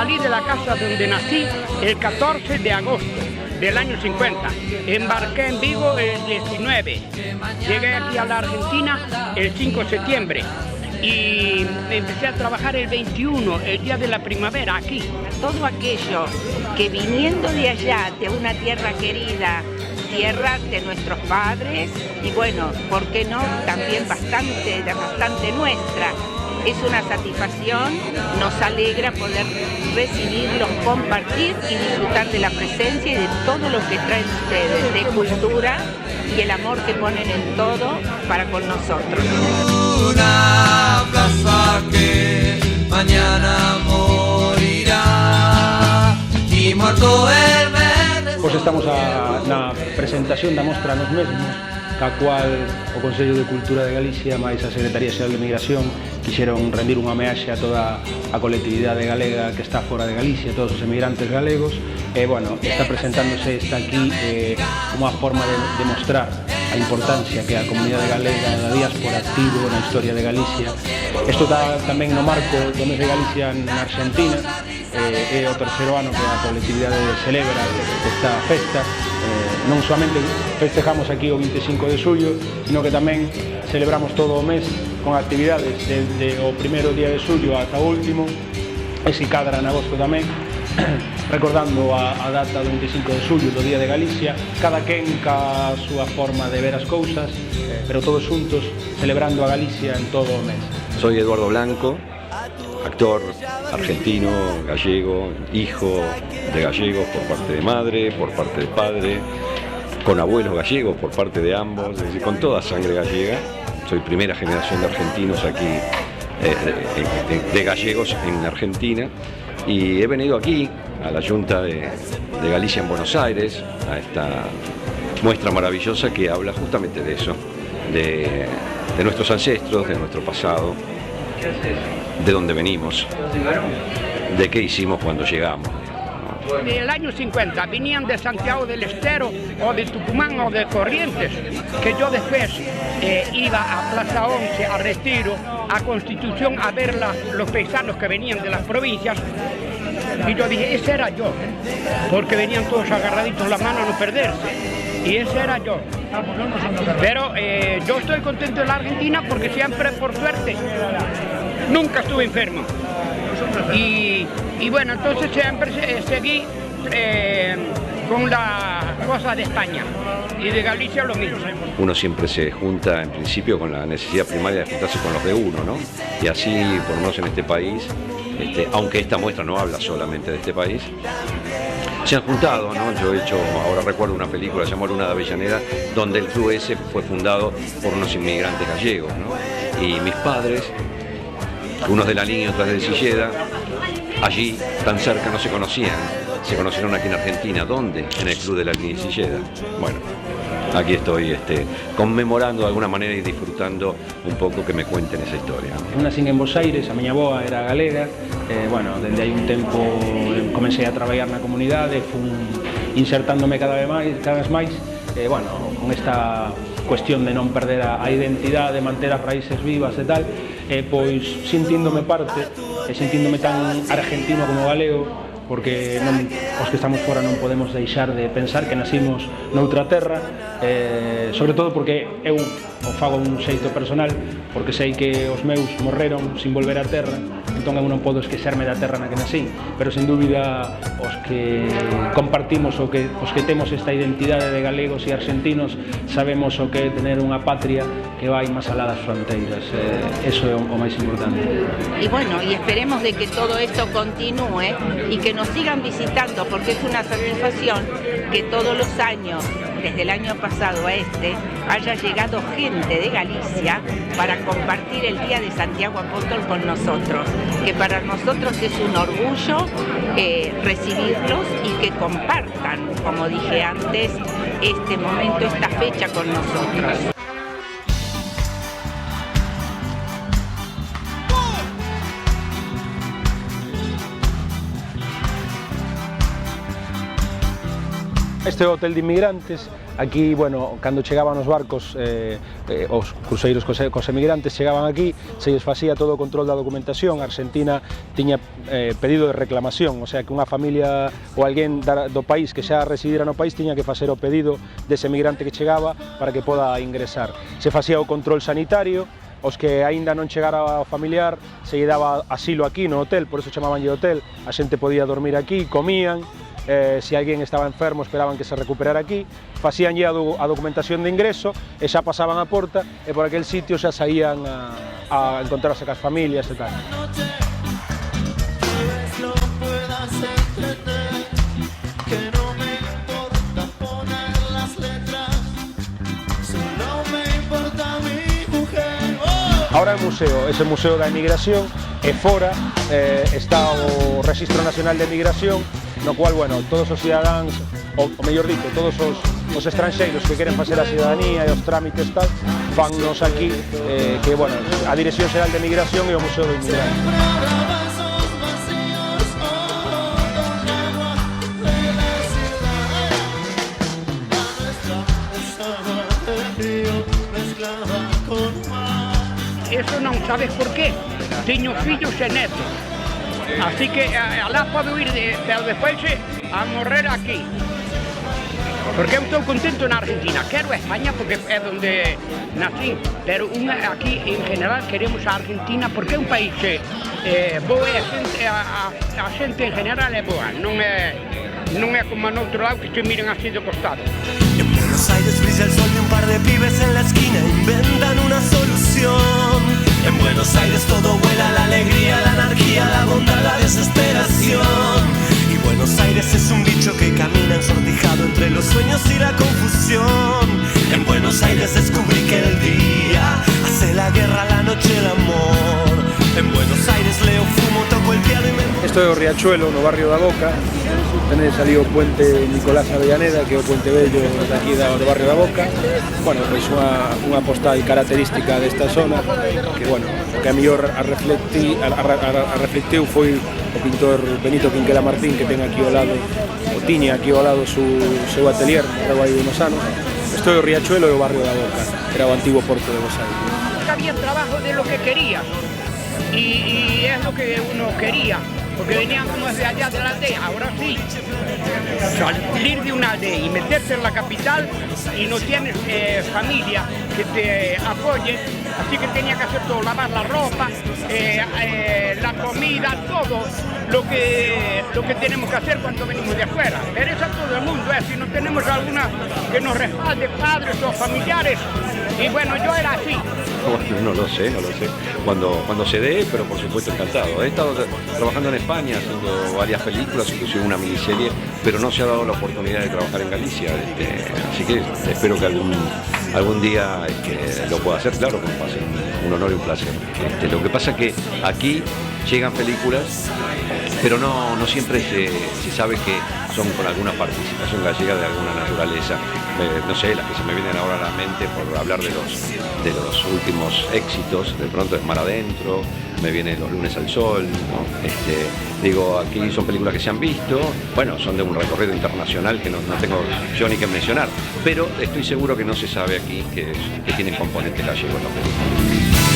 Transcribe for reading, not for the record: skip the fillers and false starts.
salí de la casa donde nací el 14 de agosto del año 50. Embarqué en Vigo el 19. Llegué aquí a la Argentina el 5 de septiembre. Y empecé a trabajar el 21, el día de la primavera, aquí. Todo aquello que viniendo de allá, de una tierra querida, tierra de nuestros padres, y bueno, ¿por qué no? También bastante nuestra. Es una satisfacción, nos alegra poder recibirlos, compartir y disfrutar de la presencia y de todo lo que traen ustedes, de cultura y el amor que ponen en todo para con nosotros. Una plaza que mañana morirá y muerto el verde. Pois estamos na presentación da mostra nos mesmos, ca cual o Consello de Cultura de Galicia máis a Secretaría Xeral de Migración quixeron rendir unha homeaxe a toda a colectividade galega que está fora de Galicia, todos os emigrantes galegos, e, bueno, está presentándose esta aquí como a forma de mostrar a importancia que a comunidade galega da diáspora activo na historia de Galicia. Isto está tamén no marco do mes de Galicia na Argentina, é o terceiro ano que a colectividade celebra esta festa. Non solamente festejamos aquí o 25 de xullo, sino que tamén celebramos todo o mes con actividades desde o primeiro día de xullo ata o último, e si cadra en agosto tamén, recordando a data do 25 de xullo, do Día de Galicia, cada quen ca súa forma de ver as cousas, pero todos juntos celebrando a Galicia en todo o mes. Soy Eduardo Blanco, actor argentino, gallego, hijo de gallegos por parte de madre, por parte de padre, con abuelos gallegos por parte de ambos, es decir, con toda sangre gallega. Soy primera generación de argentinos aquí, de gallegos en Argentina, y he venido aquí a la Junta de Galicia en Buenos Aires, a esta muestra maravillosa que habla justamente de eso, de nuestros ancestros, de nuestro pasado, de dónde venimos, de qué hicimos cuando llegamos. Del año 50 venían de Santiago del Estero o de Tucumán o de Corrientes, que yo después iba a Plaza 11, a Retiro, a Constitución, a ver los paisanos que venían de las provincias, y yo dije, ese era yo, porque venían todos agarraditos la mano a no perderse, y ese era yo. Pero yo estoy contento en la Argentina porque siempre, por suerte, nunca estuve enfermo. Y bueno, entonces siempre seguí con la cosa de España y de Galicia lo mismo. Uno siempre se junta en principio con la necesidad primaria de juntarse con los de uno, ¿no? Y así, por lo menos en este país, aunque esta muestra no habla solamente de este país, se han juntado, ¿no? Yo he hecho, ahora recuerdo una película llamada Luna de Avellaneda, donde el club ese fue fundado por unos inmigrantes gallegos, ¿no? Y mis padres, unos de la línea y otros de Silleda, allí, tan cerca, no se conocían. Se conocieron aquí en Argentina. ¿Dónde? En el club de la línea y Silleda. Bueno, aquí estoy conmemorando de alguna manera y disfrutando un pouco que me cuenten esa historia. Nacín en Bos Aires, a miña avoa era galega, bueno, dende hai un tempo comecei a traballar na comunidade, fun insertándome cada vez máis, bueno, con esta cuestión de non perder a identidade, manter as raíces vivas e tal, pois sintíndome parte, e sintíndome tan argentino como galego, porque os que estamos fora non podemos deixar de pensar que nacimos noutra terra, sobre todo porque eu o fago un xeito personal, porque sei que os meus morreron sin volver á terra, entón eu non podo esquecerme da terra na que nací, pero sin dúbida os que compartimos os que temos esta identidade de galegos e argentinos sabemos o que é tener unha patria que vai máis alá das fronteiras, eso é o máis importante. Y bueno, y esperemos de que todo esto continúe y que nos sigan visitando, porque es una satisfacción que todos los años, desde el año pasado a haya llegado gente de Galicia para compartir el Día de Santiago Apóstol con nosotros, que para nosotros es un orgullo recibirlos y que compartan, como dije antes, este momento, esta fecha con nosotros. Este é o hotel de inmigrantes. Aquí, bueno, cando chegaban os barcos, os cruceiros cos emigrantes chegaban aquí, se lles facía todo o control da documentación. A Argentina tiña pedido de reclamación, o sea que unha familia ou alguén do país que xa residira no país tiña que facer o pedido dese emigrante que chegaba para que poda ingresar. Se facía o control sanitario, os que aínda non chegara ao familiar se lle daba asilo aquí no hotel, por eso chamabanlle hotel, a xente podía dormir aquí, comían, se alguén estaba enfermo esperaban que se recuperara aquí, facíanlle a documentación de ingreso e xa pasaban a porta e por aquel sitio xa saían a encontrarse cas familias e tal. Ahora é museo, ese museo da emigración e fora está o Registro Nacional de Emigración, no cual, bueno, todos os cidadáns, ou mellor dito, todos os estranxeiros que queren facer a cidadanía e os trámites tal, fannos aquí, que, bueno, a Dirección Xeral de Emigración e o Museo do Inmigrante. Eso non sabes por qué. Teño fillos e netos. Así que alá podo ir, pero despois a morrer aquí. Porque eu estou contento na Argentina. Quero España porque é onde nací, pero aquí en general queremos a Argentina porque é un país boa e a xente en general é boa. Non é como no outro lado que te miran así de costado. En Buenos Aires brilla el sol y un par de pibes en la esquina inventan una solución. En Buenos Aires todo vuela, la alegría, la anarquía, la bondad, la desesperación. Y Buenos Aires es un bicho que camina ensortijado entre los sueños y la confusión. En Buenos Aires descubrí que el día hace la guerra, la noche el amor. En Buenos Aires leo, fumo, toco el piano y me... Isto é o Riachuelo, no barrio da Boca. Tenedes ali o puente Nicolás Avellaneda, que é o puente vello daqui do barrio da Boca. Bueno, pois unha postal característica desta zona, que, bueno, o que a mellor reflectiu foi o pintor Benito Quinquela Martín, que ten aquí ao lado, o tiña aquí ao lado o seu atelier, creo aí unos anos. Isto é o Riachuelo e o barrio da Boca, que era o antigo porto de Bos Aires. Había trabajo de lo que querías y es lo que uno quería, porque venían como desde allá de la aldea. Ahora sí, salir de una aldea y meterse en la capital y no tienes familia que te apoye, así que tenía que hacer todo, lavar la ropa, la comida, todo lo que tenemos que hacer cuando venimos de afuera. Pero eso a todo el mundo, si no tenemos alguna que nos respalde, padres o familiares, y bueno, yo era así. Bueno, no lo sé. Cuando se dé, pero por supuesto encantado. He estado trabajando en España, haciendo varias películas, inclusive una miniserie, pero no se ha dado la oportunidad de trabajar en Galicia. Así que espero que algún día lo pueda hacer, claro, que me pase un honor y un placer. Lo que pasa es que aquí llegan películas, pero no siempre se sabe que son con alguna participación gallega de alguna naturaleza. No sé, las que se me vienen ahora a la mente por hablar de los últimos éxitos, de pronto es Mar Adentro, me viene Los Lunes al Sol, ¿no? Digo, aquí son películas que se han visto, bueno, son de un recorrido internacional que no tengo yo ni que mencionar, pero estoy seguro que no se sabe aquí que tienen componentes gallegos en la película.